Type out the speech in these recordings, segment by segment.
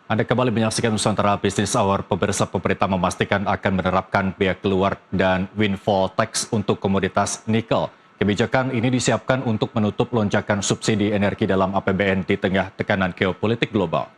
Anda kembali menyaksikan Nusantara Business Hour. Pemerintah memastikan akan menerapkan biaya keluar dan windfall tax untuk komoditas nikel. Kebijakan ini disiapkan untuk menutup lonjakan subsidi energi dalam APBN di tengah tekanan geopolitik global.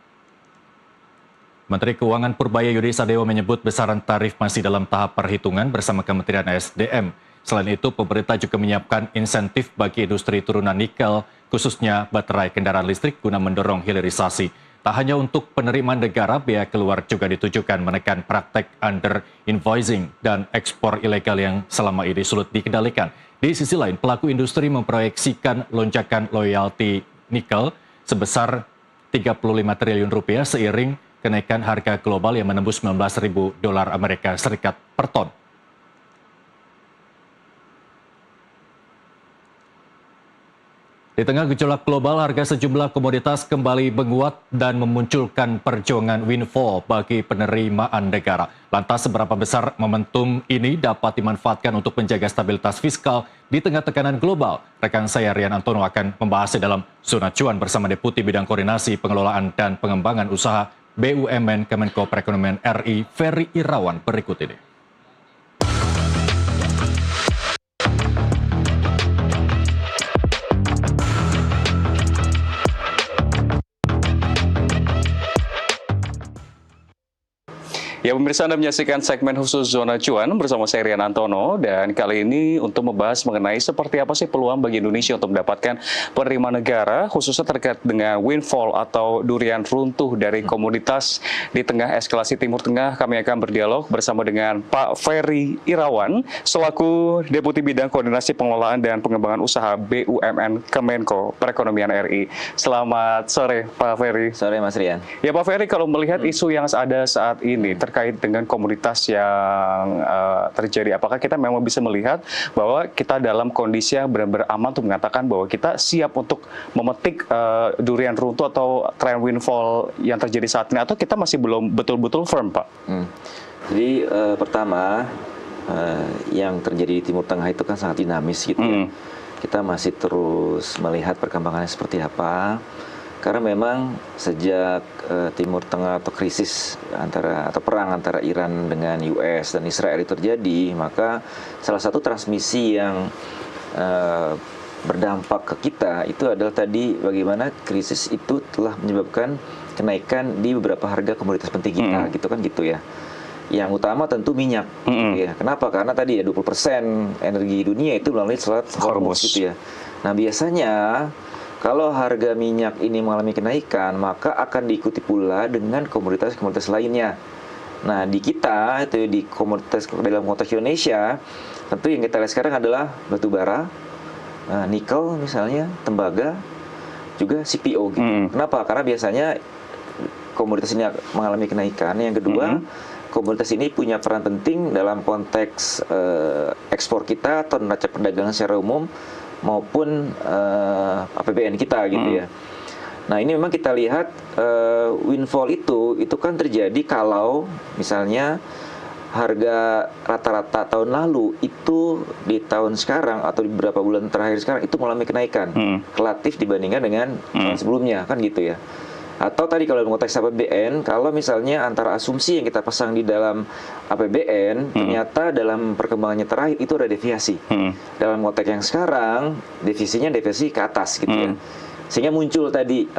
Menteri Keuangan Purbaya Yudi Sadewo menyebut besaran tarif masih dalam tahap perhitungan bersama Kementerian SDM. Selain itu, pemerintah juga menyiapkan insentif bagi industri turunan nikel, khususnya baterai kendaraan listrik guna mendorong hilirisasi. Tak hanya untuk penerimaan negara, biaya keluar juga ditujukan menekan praktek under invoicing dan ekspor ilegal yang selama ini sulit dikendalikan. Di sisi lain, pelaku industri memproyeksikan lonjakan royalti nikel sebesar 35 triliun rupiah seiring kenaikan harga global yang menembus 19.000 dolar Amerika Serikat per ton. Di tengah gejolak global, harga sejumlah komoditas kembali menguat dan memunculkan perjuangan windfall bagi penerimaan negara. Lantas, seberapa besar momentum ini dapat dimanfaatkan untuk menjaga stabilitas fiskal di tengah tekanan global? Rekan saya Rian Antono akan membahasnya dalam Zona Cuan bersama Deputi Bidang Koordinasi Pengelolaan dan Pengembangan Usaha BUMN Kemenko Perekonomian RI, Ferry Irawan, berikut ini. Ya, pemirsa, Anda menyaksikan segmen khusus Zona Cuan bersama saya Rian Antono, dan kali ini untuk membahas mengenai seperti apa sih peluang bagi Indonesia untuk mendapatkan penerimaan negara, khususnya terkait dengan windfall atau durian runtuh dari komoditas di tengah eskalasi Timur Tengah. Kami akan berdialog bersama dengan Pak Ferry Irawan, selaku Deputi Bidang Koordinasi Pengelolaan dan Pengembangan Usaha BUMN Kemenko Perekonomian RI. Selamat sore, Pak Ferry. Sore, Mas Rian. Ya, Pak Ferry, kalau melihat isu yang ada saat ini terkait dengan komoditas yang terjadi, apakah kita memang bisa melihat bahwa kita dalam kondisi yang benar-benar aman untuk mengatakan bahwa kita siap untuk memetik durian runtuh atau tren windfall yang terjadi saat ini, atau kita masih belum betul-betul firm, Pak? Jadi pertama, yang terjadi di Timur Tengah itu kan sangat dinamis gitu ya. Kita masih terus melihat perkembangannya seperti apa. Karena memang sejak Timur Tengah atau krisis atau perang antara Iran dengan US dan Israel itu terjadi, maka salah satu transmisi yang berdampak ke kita itu adalah tadi bagaimana krisis itu telah menyebabkan kenaikan di beberapa harga komoditas penting kita, gitu kan gitu ya. Yang utama tentu minyak, gitu ya. Kenapa? Karena tadi ya 20% energi dunia itu melalui Selat Hormuz gitu ya. Nah, biasanya kalau harga minyak ini mengalami kenaikan, maka akan diikuti pula dengan komoditas-komoditas lainnya. Nah, di kita, itu di komoditas dalam konteks Indonesia, tentu yang kita lihat sekarang adalah batu bara, nikel misalnya, tembaga, juga CPO gitu. Kenapa? Karena biasanya komoditas ini mengalami kenaikan. Yang kedua, komoditas ini punya peran penting dalam konteks ekspor kita atau neraca perdagangan secara umum, maupun APBN kita gitu ya. Nah, ini memang kita lihat windfall itu kan terjadi kalau misalnya harga rata-rata tahun lalu itu di tahun sekarang atau di beberapa bulan terakhir sekarang itu mengalami kenaikan relatif dibandingkan dengan tahun sebelumnya, kan gitu ya. Atau tadi kalau dalam konteks APBN, kalau misalnya antara asumsi yang kita pasang di dalam APBN, ternyata dalam perkembangannya terakhir itu ada deviasi. Dalam konteks yang sekarang, deviasi ke atas gitu ya. Sehingga muncul tadi,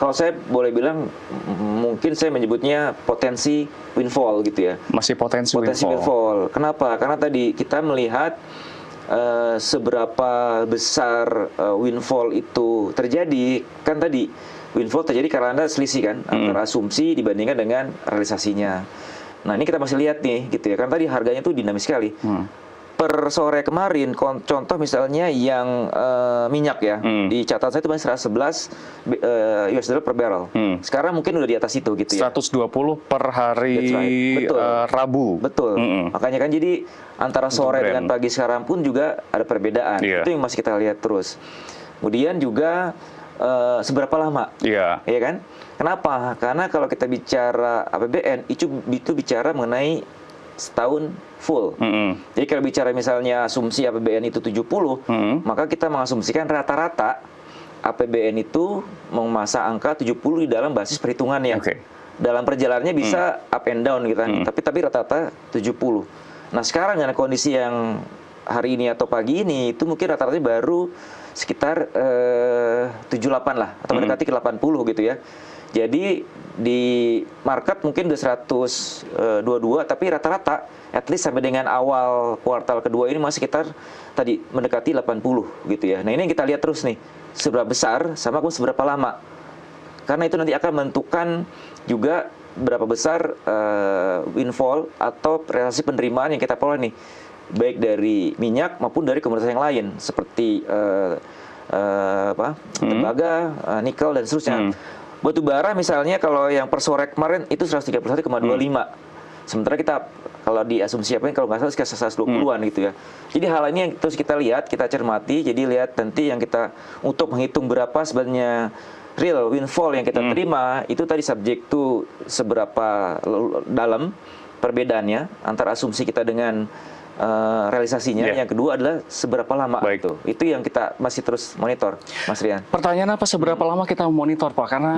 kalau saya boleh bilang, mungkin saya menyebutnya potensi windfall gitu ya. Masih potensi windfall. Kenapa? Karena tadi kita melihat seberapa besar windfall itu terjadi, kan tadi windfall terjadi karena ada selisih kan antara asumsi dibandingkan dengan realisasinya. Nah, ini kita masih lihat nih gitu ya. Karena tadi harganya tuh dinamis sekali. Per sore kemarin, contoh misalnya yang minyak ya, di catatan saya itu masih 111 US dollar per barrel. Sekarang mungkin udah di atas itu gitu ya. 120 per hari Rabu. Betul. Makanya kan jadi antara sore dengan pagi sekarang pun juga ada perbedaan. Itu yang masih kita lihat terus. Kemudian juga seberapa lama, ya kan? Kenapa? Karena kalau kita bicara APBN itu bicara mengenai setahun full. Jadi kalau bicara misalnya asumsi APBN itu 70, maka kita mengasumsikan rata-rata APBN itu memasang angka 70 di dalam basis perhitungannya. dalam perjalanannya bisa up and down gitu kan. Tapi rata-rata 70. Nah, sekarang dengan kondisi yang hari ini atau pagi ini itu mungkin rata-ratanya baru sekitar 78 lah atau mendekati ke 80 gitu ya. Jadi di market mungkin udah 122, tapi rata-rata at least sampai dengan awal kuartal kedua ini masih sekitar tadi mendekati 80 gitu ya. Nah, ini yang kita lihat terus nih, seberapa besar sama seberapa lama. Karena itu nanti akan menentukan juga berapa besar windfall atau realisasi penerimaan yang kita peroleh nih, baik dari minyak maupun dari komoditas yang lain seperti tembaga, nikel dan seterusnya. Batu bara misalnya kalau yang per sore kemarin itu 131,25. Sementara kita kalau di asumsi apa kalau nggak salah sekitar 120-an gitu ya. Jadi hal ini yang terus kita lihat, kita cermati. Jadi lihat nanti yang kita untuk menghitung berapa sebenarnya real windfall yang kita terima itu tadi subject to seberapa dalam perbedaannya antara asumsi kita dengan realisasinya. Yang kedua adalah seberapa lama. Itu yang kita masih terus monitor, Mas Rian. Pertanyaan apa seberapa lama kita monitor, Pak? Karena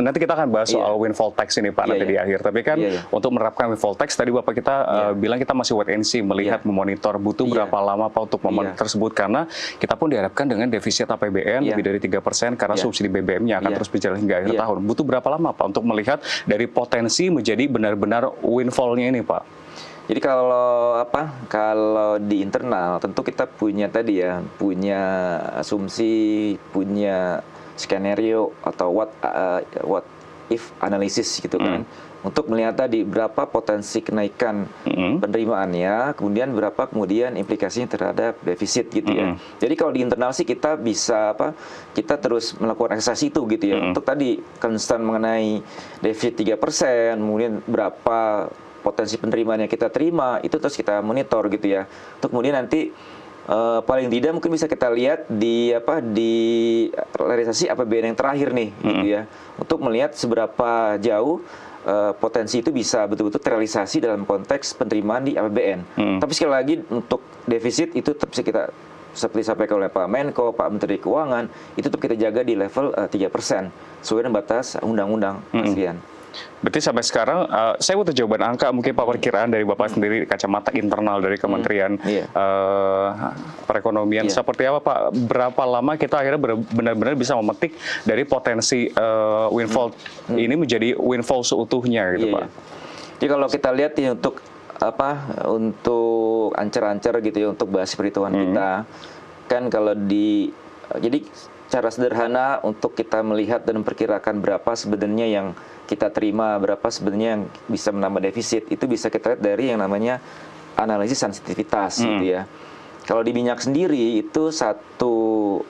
nanti kita akan bahas soal windfall tax ini, Pak, nanti di akhir. Tapi kan untuk menerapkan windfall tax tadi Bapak kita bilang kita masih wait and see, melihat memonitor butuh berapa lama Pak untuk memonitor tersebut, karena kita pun dihadapkan dengan defisit APBN lebih dari 3% karena subsidi BBM-nya akan terus berjalan hingga akhir tahun. Butuh berapa lama Pak untuk melihat dari potensi menjadi benar-benar windfall-nya ini, Pak? Jadi kalau di internal tentu kita punya tadi ya, punya asumsi, punya skenario atau what if analisis gitu kan. Untuk melihat tadi berapa potensi kenaikan penerimaannya, kemudian berapa kemudian implikasinya terhadap defisit gitu ya. Jadi kalau di internal sih kita bisa kita terus melakukan eksersis itu gitu ya. Untuk tadi concern mengenai defisit 3%, kemudian berapa potensi penerimaan yang kita terima, itu terus kita monitor gitu ya. Untuk kemudian nanti paling tidak mungkin bisa kita lihat di realisasi APBN yang terakhir nih gitu ya. Untuk melihat seberapa jauh potensi itu bisa betul-betul terrealisasi dalam konteks penerimaan di APBN. Tapi sekali lagi untuk defisit itu tetap kita seperti disampaikan oleh Pak Menko, Pak Menteri Keuangan, itu tetap kita jaga di level 3% sesuai dengan batas undang-undang, Mas Rian. Berarti sampai sekarang, saya butuh jawaban angka, mungkin Pak, perkiraan dari Bapak sendiri, kacamata internal dari Kementerian Perekonomian, seperti apa Pak? Berapa lama kita akhirnya benar-benar bisa memetik dari potensi windfall ini menjadi windfall seutuhnya gitu Pak? Jadi kalau kita lihat ya untuk ancer-ancer gitu ya, untuk basis perhitungan kita, kan kalau jadi cara sederhana untuk kita melihat dan memperkirakan berapa sebenarnya yang kita terima, berapa sebenarnya yang bisa menambah defisit, itu bisa kita lihat dari yang namanya analisis sensitivitas gitu ya. Kalau di minyak sendiri itu $1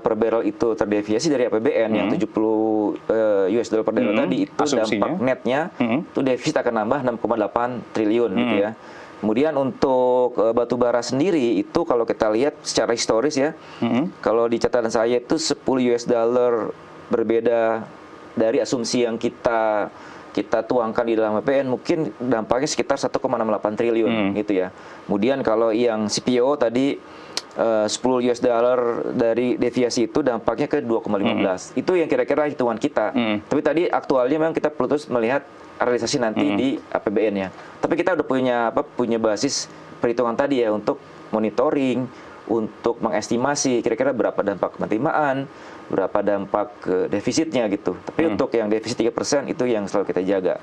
per barrel itu terdeviasi dari APBN yang 70 US dollar per barrel tadi, itu dampak netnya itu defisit akan nambah 6,8 triliun gitu ya. Kemudian untuk batu bara sendiri itu kalau kita lihat secara historis ya, kalau di catatan saya itu 10 US dollar berbeda dari asumsi yang kita tuangkan di dalam APBN mungkin dampaknya sekitar 1,68 triliun gitu ya. Kemudian kalau yang CPO tadi 10 US dollar dari deviasi itu dampaknya ke 2,15. Itu yang kira-kira hitungan kita. Tapi tadi aktualnya memang kita perlu terus melihat realisasi nanti di APBN-nya. Tapi kita udah punya basis perhitungan tadi ya untuk monitoring, untuk mengestimasi kira-kira berapa dampak penerimaan, berapa dampak ke defisitnya gitu. Tapi untuk yang defisit 3% itu yang selalu kita jaga.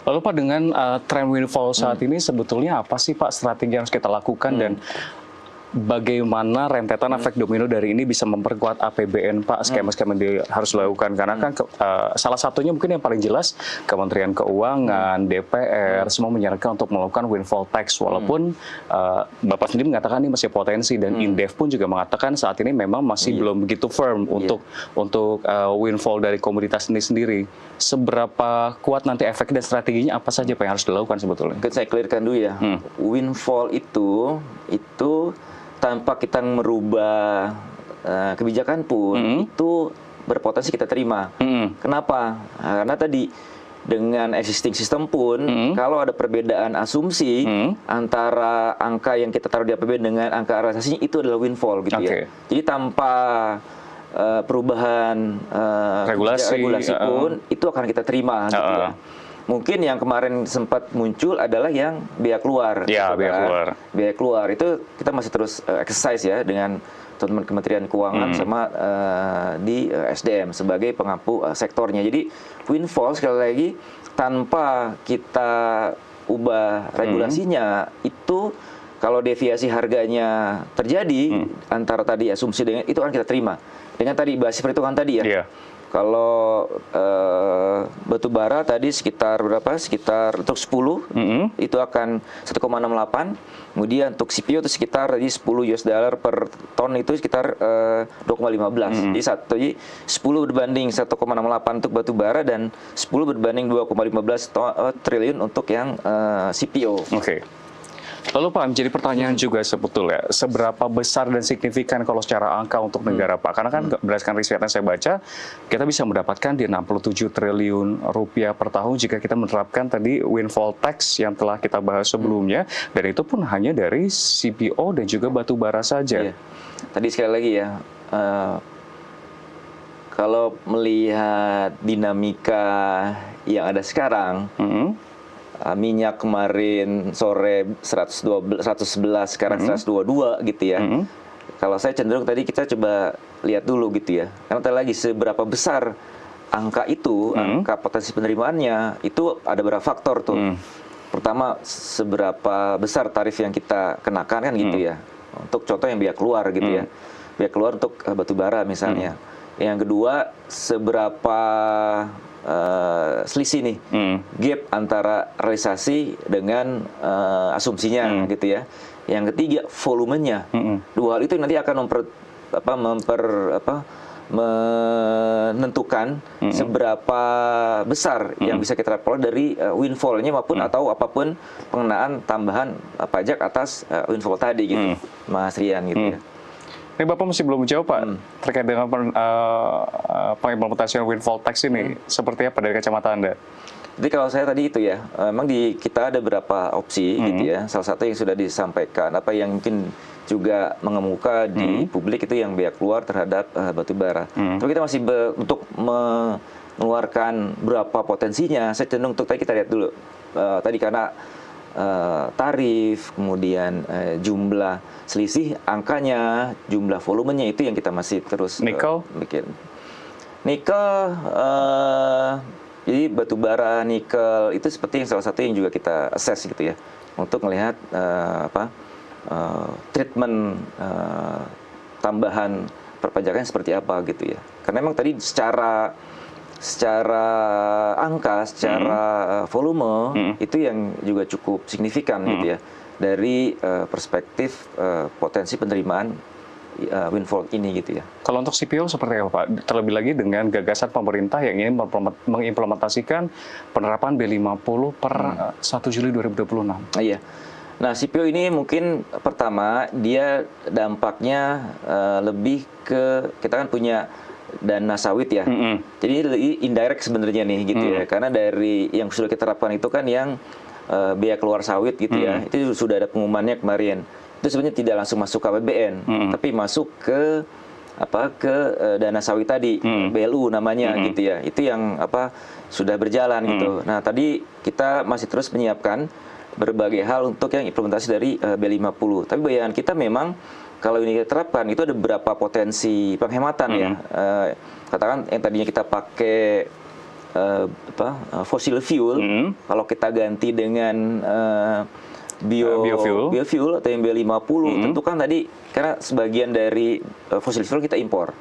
Lalu Pak, dengan tren windfall saat ini sebetulnya apa sih Pak strategi yang harus kita lakukan dan bagaimana rentetan efek domino dari ini bisa memperkuat APBN Pak, skema-skema yang harus dilakukan? Karena kan salah satunya mungkin yang paling jelas Kementerian Keuangan, DPR, semua menyarankan untuk melakukan windfall tax, walaupun Bapak sendiri mengatakan ini masih potensi, dan Indef pun juga mengatakan saat ini memang masih belum begitu firm untuk windfall dari komoditas ini sendiri. Seberapa kuat nanti efek dan strateginya apa saja Pak yang harus dilakukan sebetulnya? Saya clearkan dulu ya, windfall itu tanpa kita merubah kebijakan pun itu berpotensi kita terima. Kenapa? Karena tadi dengan existing system pun kalau ada perbedaan asumsi antara angka yang kita taruh di APBN dengan angka realisasinya, itu adalah windfall gitu ya. Jadi tanpa perubahan regulasi pun itu akan kita terima gitu ya. Mungkin yang kemarin sempat muncul adalah yang biaya keluar. Ya, gitu biaya kan. keluar. Biaya keluar itu kita masih terus exercise ya dengan teman-teman Kementerian Keuangan sama di SDM sebagai pengampu sektornya. Jadi windfall sekali lagi tanpa kita ubah regulasinya itu kalau deviasi harganya terjadi antara tadi asumsi dengan itu akan kita terima. Dengan tadi basis perhitungan tadi ya. Yeah. Kalau batu bara tadi sekitar berapa? Sekitar untuk 10 itu akan 1,68. Kemudian untuk CPO itu sekitar tadi 10 US dollar per ton itu sekitar 2,15. Jadi 10 berbanding 1,68 untuk batu bara dan 10 berbanding 2,15 triliun untuk yang CPO. Oke. Lalu Pak, menjadi pertanyaan juga sebetulnya, seberapa besar dan signifikan kalau secara angka untuk negara Pak? Karena kan berdasarkan riset yang saya baca, kita bisa mendapatkan di 67 triliun rupiah per tahun jika kita menerapkan tadi windfall tax yang telah kita bahas sebelumnya, dan itu pun hanya dari CPO dan juga batu bara saja. Iya. Tadi sekali lagi ya, kalau melihat dinamika yang ada sekarang, minyak kemarin sore 111 sekarang 122 gitu ya. Kalau saya cenderung tadi kita coba lihat dulu gitu ya. Karena tadi lagi seberapa besar angka itu, angka potensi penerimaannya itu ada beberapa faktor tuh. Pertama, seberapa besar tarif yang kita kenakan kan gitu ya. Untuk contoh yang biaya keluar gitu ya. Biaya keluar untuk batu bara misalnya. Yang kedua, seberapa selisih nih gap antara realisasi dengan asumsinya gitu ya. Yang ketiga volumenya. Dua hal itu nanti akan menentukan seberapa besar yang bisa kita peroleh dari windfall-nya maupun atau apapun pengenaan tambahan pajak atas windfall tadi gitu, Mas Rian gitu ya. Ini Bapak masih belum menjawab Pak, terkait dengan pengimplementasian windfall tax ini, seperti apa dari kacamata Anda? Jadi kalau saya tadi itu ya, memang di kita ada beberapa opsi gitu ya. Salah satu yang sudah disampaikan, apa yang mungkin juga mengemuka di publik itu yang biaya keluar terhadap batu bara. Tapi kita masih untuk mengeluarkan berapa potensinya, saya cenderung untuk tadi kita lihat dulu. Tadi karena tarif, kemudian jumlah selisih angkanya, jumlah volumenya itu yang kita masih terus bikin. Nikel, jadi batu bara, nikel itu seperti yang salah satu yang juga kita assess gitu ya, untuk melihat treatment tambahan perpajakan seperti apa gitu ya. Karena memang tadi secara angka, secara volume itu yang juga cukup signifikan gitu ya dari perspektif potensi penerimaan windfall ini gitu ya. Kalau untuk CPO seperti apa Pak? Terlebih lagi dengan gagasan pemerintah yang ingin mengimplementasikan penerapan B50 per 1 Juli 2026. Iya. Nah, CPO ini mungkin pertama dia dampaknya lebih ke kita kan punya dana sawit ya. Jadi indirect sebenarnya nih gitu ya. Karena dari yang sudah kita terapkan itu kan yang biaya keluar sawit gitu ya. Itu sudah ada pengumumannya kemarin. Itu sebenarnya tidak langsung masuk ke APBN, tapi masuk ke dana sawit tadi, BLU namanya gitu ya. Itu yang sudah berjalan gitu. Nah, tadi kita masih terus menyiapkan berbagai hal untuk yang implementasi dari B50. Tapi bayangan kita memang kalau ini kita terapkan itu ada beberapa potensi penghematan ya. Katakan yang tadinya kita pakai fossil fuel, kalau kita ganti dengan biofuel atau yang B50, tentu kan tadi karena sebagian dari fossil fuel kita impor.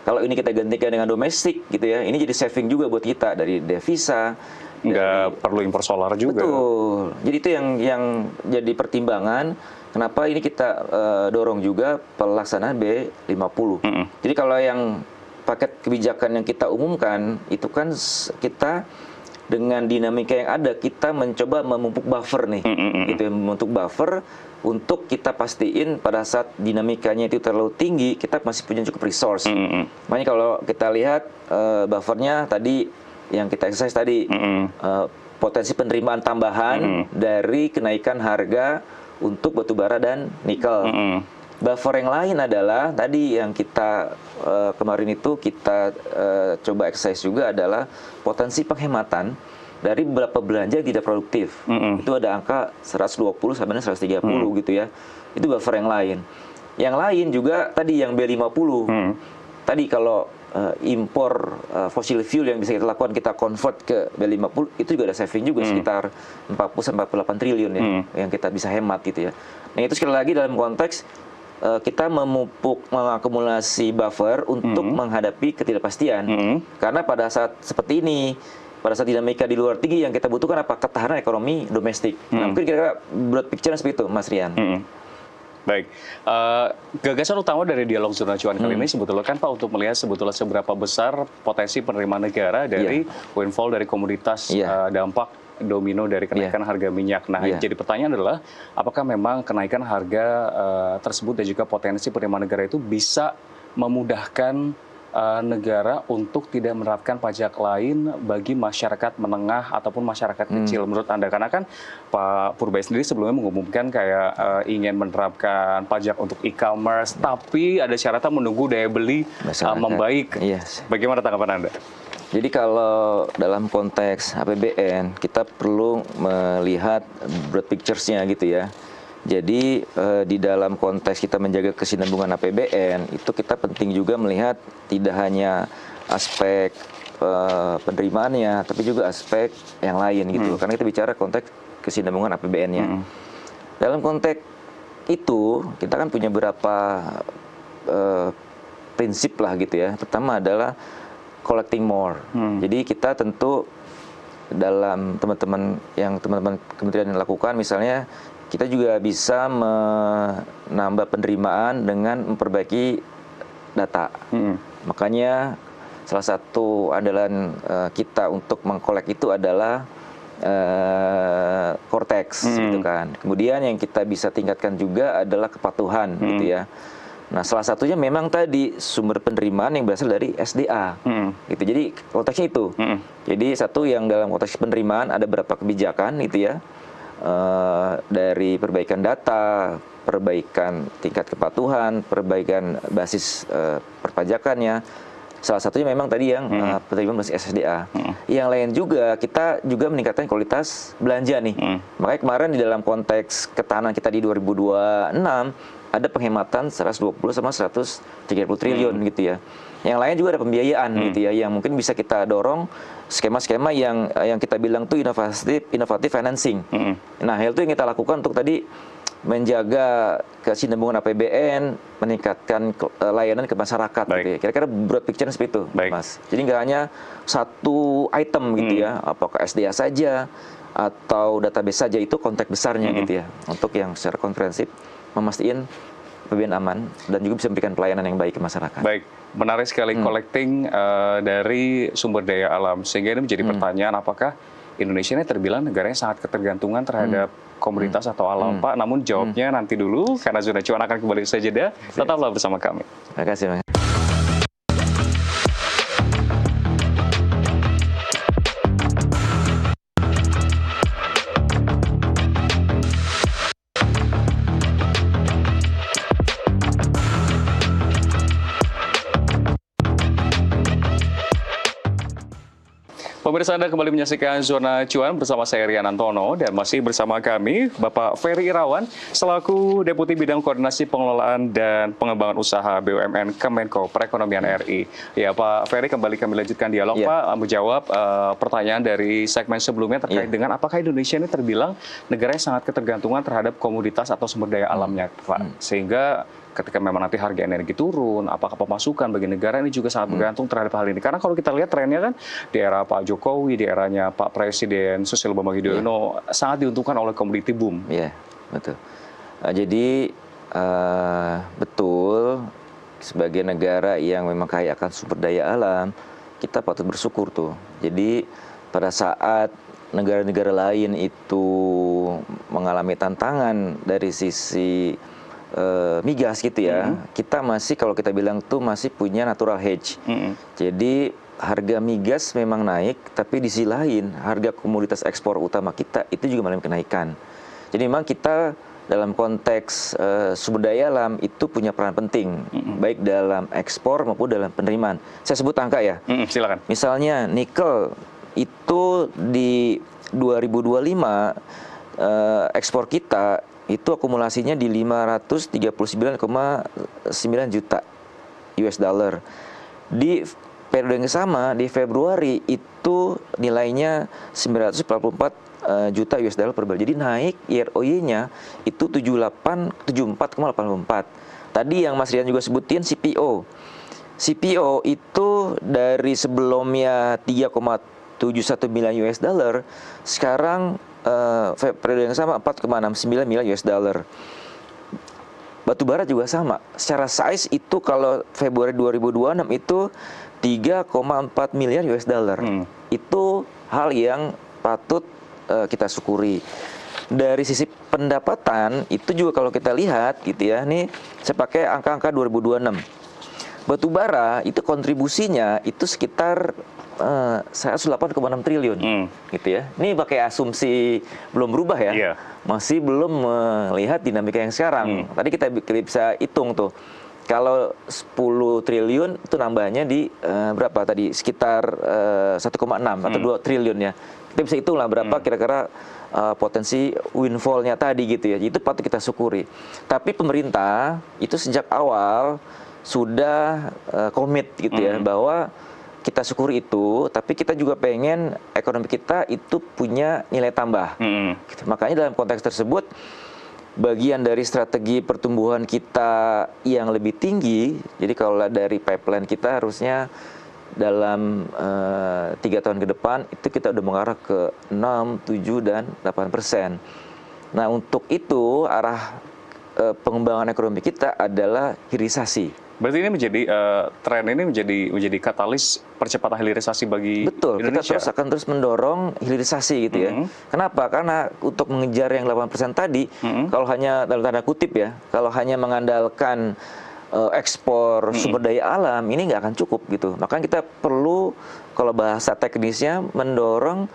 Kalau ini kita gantikan dengan domestik gitu ya, ini jadi saving juga buat kita dari devisa. Nggak perlu impor solar juga. Betul. Jadi itu yang jadi pertimbangan. Kenapa ini kita dorong juga pelaksanaan B50. Jadi kalau yang paket kebijakan yang kita umumkan itu kan kita dengan dinamika yang ada kita mencoba memupuk buffer nih, gitu, membentuk buffer untuk kita pastiin pada saat dinamikanya itu terlalu tinggi kita masih punya cukup resource. Makanya kalau kita lihat buffernya tadi yang kita exercise tadi potensi penerimaan tambahan dari kenaikan harga untuk batu bara dan nikel. Buffer yang lain adalah tadi yang kita kemarin itu kita coba exercise juga adalah potensi penghematan dari beberapa belanja yang tidak produktif. Itu ada angka 120 sampai 130 gitu ya. Itu buffer yang lain. Yang lain juga tadi yang B50. Tadi kalau impor fossil fuel yang bisa kita lakukan, kita convert ke B50, itu juga ada saving juga sekitar 40-48 triliun ya, yang kita bisa hemat gitu ya. Nah itu sekali lagi dalam konteks kita memupuk, mengakumulasi buffer untuk menghadapi ketidakpastian. Karena pada saat seperti ini, pada saat dinamika di luar tinggi, yang kita butuhkan apa? Ketahanan ekonomi domestik. Nah, mungkin kira-kira broad picture seperti itu, Mas Rian. Baik, gagasan utama dari dialog zona cuan kali ini sebetulnya kan Pak untuk melihat sebetulnya seberapa besar potensi penerimaan negara dari windfall dari komoditas dampak domino dari kenaikan harga minyak. Nah, yang jadi pertanyaan adalah apakah memang kenaikan harga tersebut dan juga potensi penerimaan negara itu bisa memudahkan negara untuk tidak menerapkan pajak lain bagi masyarakat menengah ataupun masyarakat kecil menurut Anda? Karena kan Pak Purbay sendiri sebelumnya mengumumkan kayak ingin menerapkan pajak untuk e-commerce, tapi ada syaratnya menunggu daya beli membaik. Bagaimana tanggapan Anda? Jadi kalau dalam konteks APBN kita perlu melihat broad pictures-nya gitu ya. Jadi di dalam konteks kita menjaga kesinambungan APBN itu kita penting juga melihat tidak hanya aspek penerimaannya, tapi juga aspek yang lain gitu. Karena kita bicara konteks kesinambungan APBN-nya. Dalam konteks itu kita kan punya beberapa prinsip lah gitu ya. Pertama adalah collecting more. Jadi kita tentu dalam teman-teman kementerian yang lakukan, misalnya kita juga bisa menambah penerimaan dengan memperbaiki data. Makanya salah satu andalan kita untuk mengkolek itu adalah Cortex, gitu kan. Kemudian yang kita bisa tingkatkan juga adalah kepatuhan, gitu ya. Nah, salah satunya memang tadi sumber penerimaan yang berasal dari SDA, gitu. Jadi konteksnya itu. Jadi satu yang dalam konteks penerimaan ada beberapa kebijakan, gitu ya, dari perbaikan data, perbaikan tingkat kepatuhan, perbaikan basis perpajakannya. Salah satunya memang tadi yang penerimaan basis SDA. Yang lain juga kita juga meningkatkan kualitas belanja nih. Makanya kemarin di dalam konteks ketahanan kita di 2026 ada penghematan 120 sama 130 triliun gitu ya. Yang lain juga ada pembiayaan gitu ya, yang mungkin bisa kita dorong skema-skema yang kita bilang tuh inovatif financing. Nah, hal itu yang kita lakukan untuk tadi menjaga kesinambungan APBN, meningkatkan layanan ke masyarakat gitu ya. Kira-kira broad picture seperti itu, Mas. Jadi nggak hanya satu item gitu ya, apakah SDA saja atau database saja, itu konteks besarnya gitu ya, untuk yang secara komprehensif memastikan APBN aman dan juga bisa memberikan pelayanan yang baik ke masyarakat. Baik, menarik sekali collecting dari sumber daya alam, sehingga ini menjadi pertanyaan apakah Indonesia ini terbilang negara yang sangat ketergantungan terhadap komoditas atau alam, Pak. Namun jawabnya nanti dulu, karena Zona Cuan akan kembali usai jeda. Tetaplah bersama kami. Terima kasih, Bang. Pemirsa, Anda kembali menyaksikan Zona Cuan bersama saya Rian Antono dan masih bersama kami Bapak Ferry Irawan selaku Deputi Bidang Koordinasi Pengelolaan dan Pengembangan Usaha BUMN Kemenko Perekonomian RI. Ya, Pak Ferry, kembali kami lanjutkan dialog, Pak, menjawab pertanyaan dari segmen sebelumnya terkait dengan apakah Indonesia ini terbilang negara yang sangat ketergantungan terhadap komoditas atau sumber daya alamnya, Pak. Sehingga ketika memang nanti harga energi turun, apakah pemasukan bagi negara ini juga sangat bergantung terhadap hal ini. Karena kalau kita lihat trennya kan di era Pak Jokowi, di eranya Pak Presiden Susilo Bambang Yudhoyono sangat diuntungkan oleh komoditi boom. Iya, betul. Jadi betul, sebagai negara yang memang kaya akan sumber daya alam, kita patut bersyukur tuh. Jadi pada saat negara-negara lain itu mengalami tantangan dari sisi migas gitu ya, kita masih, kalau kita bilang tuh masih punya natural hedge. Jadi harga migas memang naik, tapi di sisi lain harga komoditas ekspor utama kita itu juga mengalami kenaikan. Jadi memang kita dalam konteks sumber daya alam itu punya peran penting, baik dalam ekspor maupun dalam penerimaan. Saya sebut angka ya. Silakan. Misalnya nikel itu di 2025 ekspor kita itu akumulasinya di 539,9 juta US dollar. Di periode yang sama di Februari itu nilainya 944 juta US dollar per barrel. Jadi naik YoY-nya itu 74,84. Tadi yang Mas Rian juga sebutin CPO. CPO itu dari sebelumnya 3,71 miliar US dollar, sekarang periode yang sama 4,69 miliar US dollar. Batubara juga sama. Secara size itu kalau Februari 2026 itu 3,4 miliar US dollar. Itu hal yang patut kita syukuri. Dari sisi pendapatan itu juga kalau kita lihat gitu ya, nih saya pakai angka-angka 2026. Batubara itu kontribusinya itu sekitar 108,6 triliun gitu ya. Ini pakai asumsi belum berubah ya. Masih belum melihat dinamika yang sekarang. Tadi kita bisa hitung tuh. Kalau 10 triliun itu nambahnya di berapa tadi? Sekitar 1,6 atau 2 triliun ya. Kita bisa hitung lah berapa kira-kira potensi windfall-nya tadi gitu ya. Itu patut kita syukuri. Tapi pemerintah itu sejak awal sudah komit gitu ya bahwa kita syukuri itu, tapi kita juga pengen ekonomi kita itu punya nilai tambah. Gitu. Makanya dalam konteks tersebut bagian dari strategi pertumbuhan kita yang lebih tinggi. Jadi kalau dari pipeline kita harusnya dalam 3 tahun ke depan itu kita udah mengarah ke 6, 7, dan 8%. Nah untuk itu arah pengembangan ekonomi kita adalah hilirisasi. Berarti ini menjadi tren ini menjadi katalis percepatan hilirisasi bagi Betul, Indonesia. kita akan terus mendorong hilirisasi gitu ya. Kenapa? Karena untuk mengejar yang 8% tadi, kalau hanya dalam tanda kutip ya, kalau hanya mengandalkan ekspor sumber daya alam ini nggak akan cukup gitu. Makanya kita perlu, kalau bahasa teknisnya, mendorong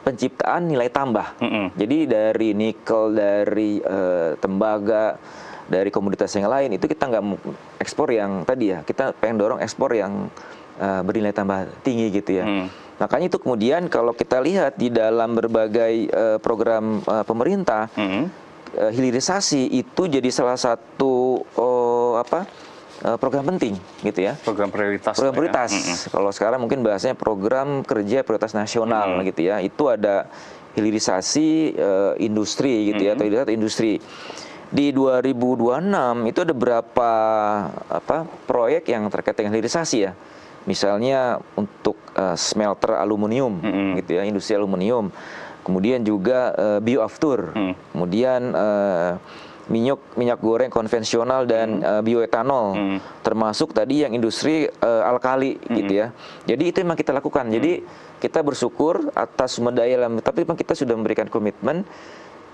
penciptaan nilai tambah. Jadi dari nikel, dari tembaga, dari komoditas yang lain itu kita nggak ekspor yang tadi ya, kita pengen dorong ekspor yang bernilai tambah tinggi gitu ya. Makanya itu kemudian kalau kita lihat di dalam berbagai program pemerintah, hilirisasi itu jadi salah satu program penting gitu ya. Program prioritas. Program prioritas. Kalau sekarang mungkin bahasanya program kerja prioritas nasional gitu ya. Itu ada hilirisasi industri gitu ya, atau hilirisasi industri. Di 2026 itu ada berapa proyek yang terkait dengan hilirisasi ya. Misalnya untuk smelter aluminium gitu ya, industri aluminium. Kemudian juga bioaftur. Kemudian minyak goreng konvensional dan bioetanol. Termasuk tadi yang industri alkali gitu ya. Jadi itu memang kita lakukan. Jadi kita bersyukur atas sumber daya alam, tapi memang kita sudah memberikan komitmen.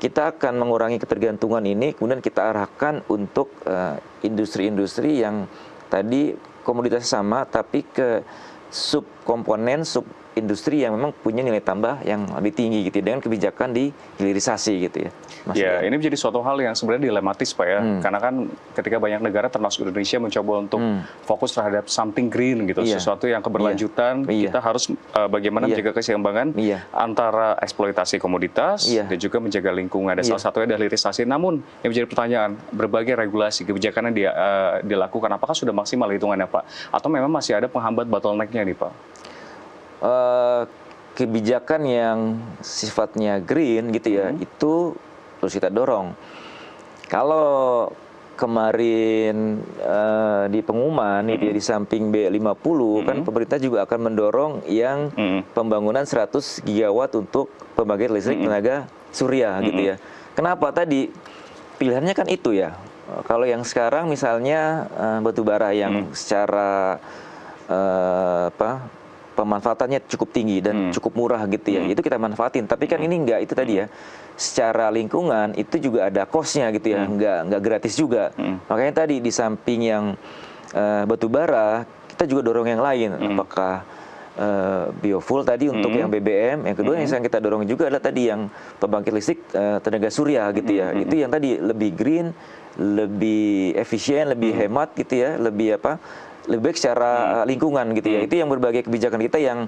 Kita akan mengurangi ketergantungan ini, kemudian kita arahkan untuk industri-industri yang tadi komoditasnya sama, tapi ke subkomponen, industri yang memang punya nilai tambah yang lebih tinggi gitu ya, dengan kebijakan di hilirisasi gitu ya. Ya, ini menjadi suatu hal yang sebenarnya dilematis Pak ya, karena kan ketika banyak negara termasuk Indonesia mencoba untuk fokus terhadap something green gitu, sesuatu yang keberlanjutan, kita harus bagaimana menjaga keseimbangan antara eksploitasi komoditas dan juga menjaga lingkungan. Dan salah satunya adalah hilirisasi. Namun yang menjadi pertanyaan, berbagai regulasi kebijakan yang dilakukan, apakah sudah maksimal hitungannya Pak? Atau memang masih ada penghambat bottleneck-nya nih Pak? Kebijakan yang sifatnya green gitu ya, itu terus kita dorong. Kalau kemarin di pengumuman itu ya, di samping B50 kan pemerintah juga akan mendorong yang pembangunan 100 gigawatt untuk pembangkit listrik tenaga surya gitu ya. Kenapa tadi pilihannya kan itu ya. Kalau yang sekarang misalnya batu bara yang secara pemanfaatannya cukup tinggi dan cukup murah gitu ya, itu kita manfaatin. Tapi kan ini enggak, itu tadi ya, secara lingkungan itu juga ada cost-nya gitu ya, enggak gratis juga. Makanya tadi di samping yang batu bara, kita juga dorong yang lain, apakah biofuel tadi untuk yang BBM. Yang kedua yang sedang kita dorong juga adalah tadi yang pembangkit listrik tenaga surya gitu ya. Itu yang tadi lebih green, lebih efisien, lebih hemat gitu ya, lebih baik secara lingkungan gitu ya. Itu yang berbagai kebijakan kita yang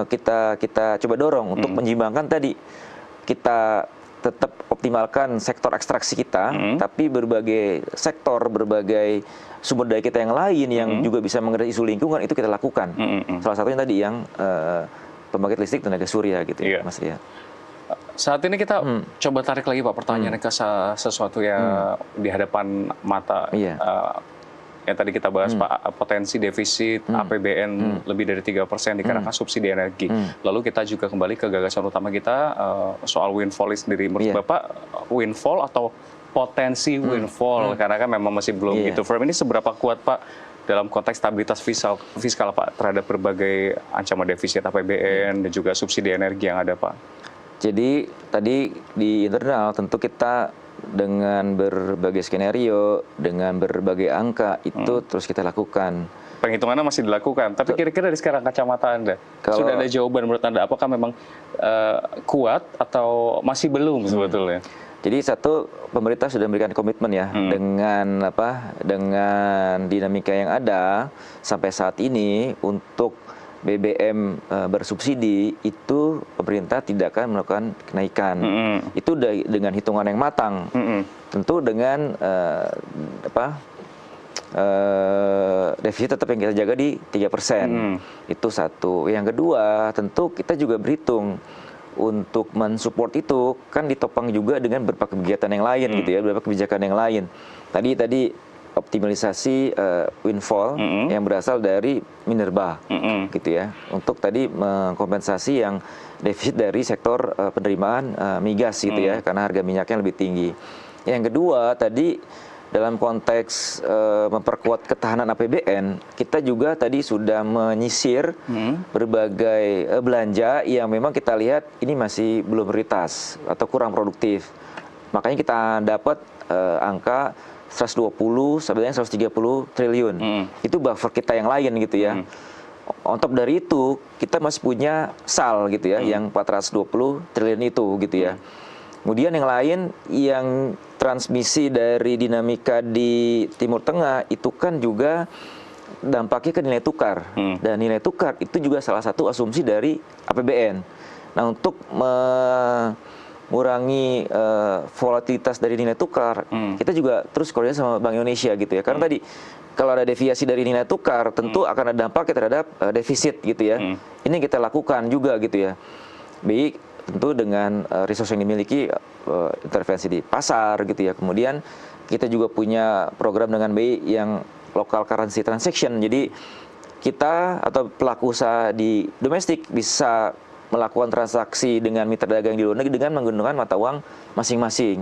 kita coba dorong untuk menyimbangkan tadi. Kita tetap optimalkan sektor ekstraksi kita, tapi berbagai sektor, berbagai sumber daya kita yang lain yang juga bisa mengenai isu lingkungan itu kita lakukan. Salah satunya tadi yang pembangkit listrik tenaga surya gitu ya, Mas Rian. Saat ini kita coba tarik lagi Pak pertanyaannya ke sesuatu yang di hadapan mata. Yang tadi kita bahas Pak, potensi defisit APBN lebih dari 3% dikarenakan subsidi energi. Lalu kita juga kembali ke gagasan utama kita soal windfall sendiri. Menurut Bapak, windfall atau potensi windfall? Karena kan memang masih belum gitu firm. Ini seberapa kuat Pak dalam konteks stabilitas fiskal Pak terhadap berbagai ancaman defisit APBN dan juga subsidi energi yang ada Pak? Jadi tadi di internal tentu kita dengan berbagai skenario, dengan berbagai angka itu terus kita lakukan. Penghitungannya masih dilakukan, tapi kira-kira dari sekarang kacamata Anda, sudah ada jawaban menurut Anda, apakah memang kuat atau masih belum sebetulnya? Jadi satu, pemerintah sudah memberikan komitmen ya dengan dinamika yang ada sampai saat ini untuk BBM bersubsidi itu pemerintah tidak akan melakukan kenaikan. Itu dengan hitungan yang matang. Tentu dengan defisit tetap yang kita jaga di 3%. Itu satu. Yang kedua, tentu kita juga berhitung untuk mensupport itu kan ditopang juga dengan beberapa kegiatan yang lain gitu ya, beberapa kebijakan yang lain. Tadi optimalisasi windfall yang berasal dari minerba gitu ya, untuk tadi mengkompensasi yang defisit dari sektor penerimaan migas gitu ya, karena harga minyaknya lebih tinggi. Yang kedua tadi dalam konteks memperkuat ketahanan APBN, kita juga tadi sudah menyisir berbagai belanja yang memang kita lihat ini masih belum prioritas atau kurang produktif. Makanya kita dapat angka 120 sampai 130 triliun. Itu buffer kita yang lain gitu ya. On top dari itu, kita masih punya SAL gitu ya, yang 420 triliun itu gitu ya. Kemudian yang lain, yang transmisi dari dinamika di Timur Tengah, itu kan juga dampaknya ke nilai tukar. Dan nilai tukar itu juga salah satu asumsi dari APBN. Nah, untuk mengurangi volatilitas dari nilai tukar, kita juga terus koordinasi sama Bank Indonesia gitu ya. Karena tadi kalau ada deviasi dari nilai tukar, tentu akan ada dampaknya terhadap defisit gitu ya. Ini kita lakukan juga gitu ya. BI tentu dengan resource yang dimiliki, intervensi di pasar gitu ya. Kemudian kita juga punya program dengan BI yang local currency transaction. Jadi kita atau pelaku usaha di domestik bisa melakukan transaksi dengan mitra dagang di luar negeri dengan menggunakan mata uang masing-masing.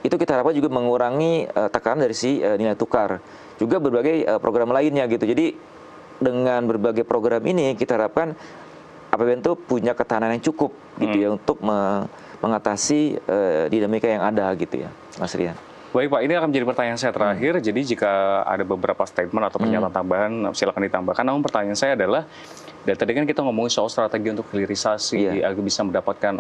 Itu kita harapkan juga mengurangi tekanan dari si nilai tukar. Juga berbagai program lainnya gitu. Jadi dengan berbagai program ini kita harapkan APBN itu punya ketahanan yang cukup gitu ya untuk mengatasi dinamika yang ada gitu ya, Mas Rian. Baik Pak, ini akan menjadi pertanyaan saya terakhir. Jadi jika ada beberapa statement atau pernyataan tambahan, silakan ditambahkan. Namun pertanyaan saya adalah, dan tadi kan kita ngomongin soal strategi untuk hilirisasi agar bisa mendapatkan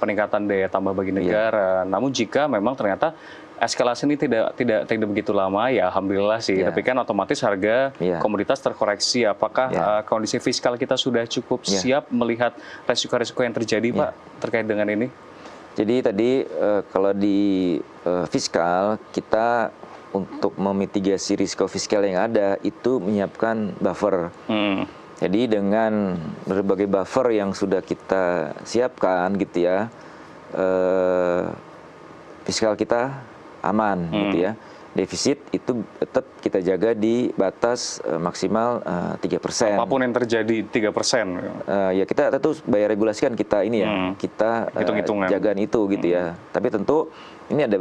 peningkatan daya tambah bagi negara. Namun jika memang ternyata eskalasi ini tidak begitu lama, ya alhamdulillah sih. Tapi kan otomatis harga komoditas terkoreksi. Apakah kondisi fiskal kita sudah cukup siap melihat resiko-resiko yang terjadi, Pak, terkait dengan ini? Jadi tadi kalau di fiskal kita untuk memitigasi risiko fiskal yang ada itu menyiapkan buffer. Jadi dengan berbagai buffer yang sudah kita siapkan gitu ya, fiskal kita aman gitu ya. Defisit itu tetap kita jaga di batas maksimal 3%. Apapun yang terjadi 3%. Ya kita tentu bayar regulasi kan kita ini ya, kita jagaan itu gitu ya. Tapi tentu ini ada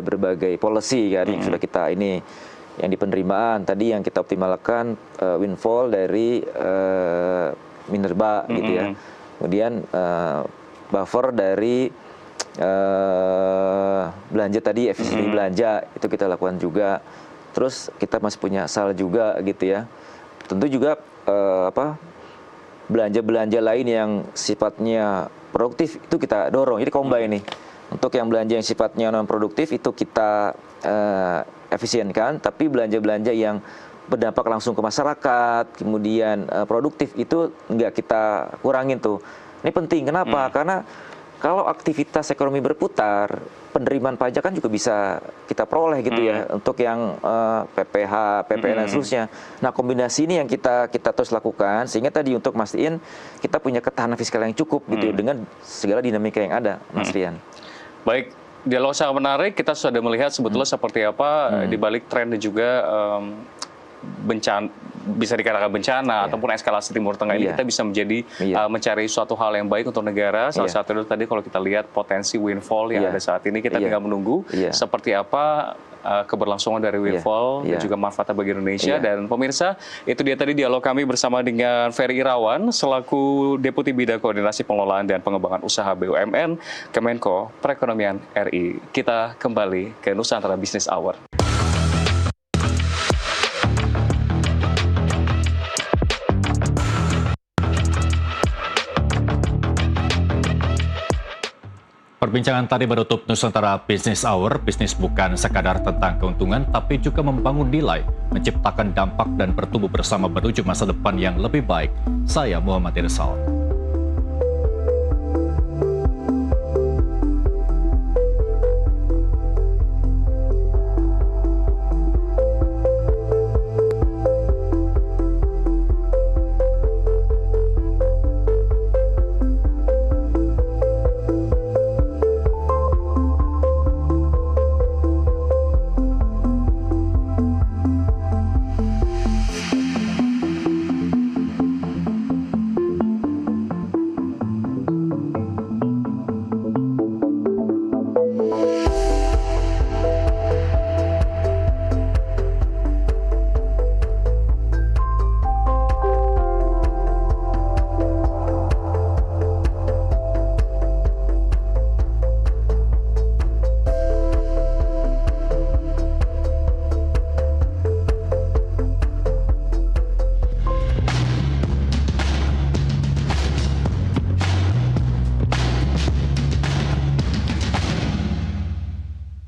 berbagai policy kan yang sudah kita ini, yang di penerimaan tadi yang kita optimalkan windfall dari minerba gitu ya. Kemudian buffer dari belanja tadi, efisiensi belanja itu kita lakukan juga. Terus kita masih punya SAL juga gitu ya. Tentu juga belanja-belanja lain yang sifatnya produktif itu kita dorong. Jadi combine nih. Untuk yang belanja yang sifatnya non produktif itu kita efisienkan, tapi belanja-belanja yang berdampak langsung ke masyarakat, kemudian produktif itu enggak kita kurangin tuh. Ini penting. Kenapa? Karena kalau aktivitas ekonomi berputar, penerimaan pajak kan juga bisa kita peroleh gitu ya untuk yang PPH, PPN dan seterusnya. Nah, kombinasi ini yang kita terus lakukan sehingga tadi untuk mastiin kita punya ketahanan fiskal yang cukup gitu dengan segala dinamika yang ada, Mas Rian. Baik, dialog sangat menarik. Kita sudah melihat sebetulnya seperti apa di balik tren dan juga bencana, bisa dikatakan bencana ataupun eskalasi Timur Tengah ini kita bisa menjadi mencari suatu hal yang baik untuk negara. Salah satu itu tadi kalau kita lihat potensi windfall yang ada saat ini, kita tinggal menunggu seperti apa keberlangsungan dari windfall dan juga manfaatnya bagi Indonesia. Dan pemirsa, itu dia tadi dialog kami bersama dengan Ferry Irawan selaku Deputi Bidang Koordinasi Pengelolaan dan Pengembangan Usaha BUMN Kemenko Perekonomian RI. Kita kembali ke Nusantara Business Hour. Perbincangan tadi menutup Nusantara Business Hour. Bisnis bukan sekadar tentang keuntungan, tapi juga membangun nilai, menciptakan dampak dan bertumbuh bersama menuju masa depan yang lebih baik. Saya Muhammad Irsal.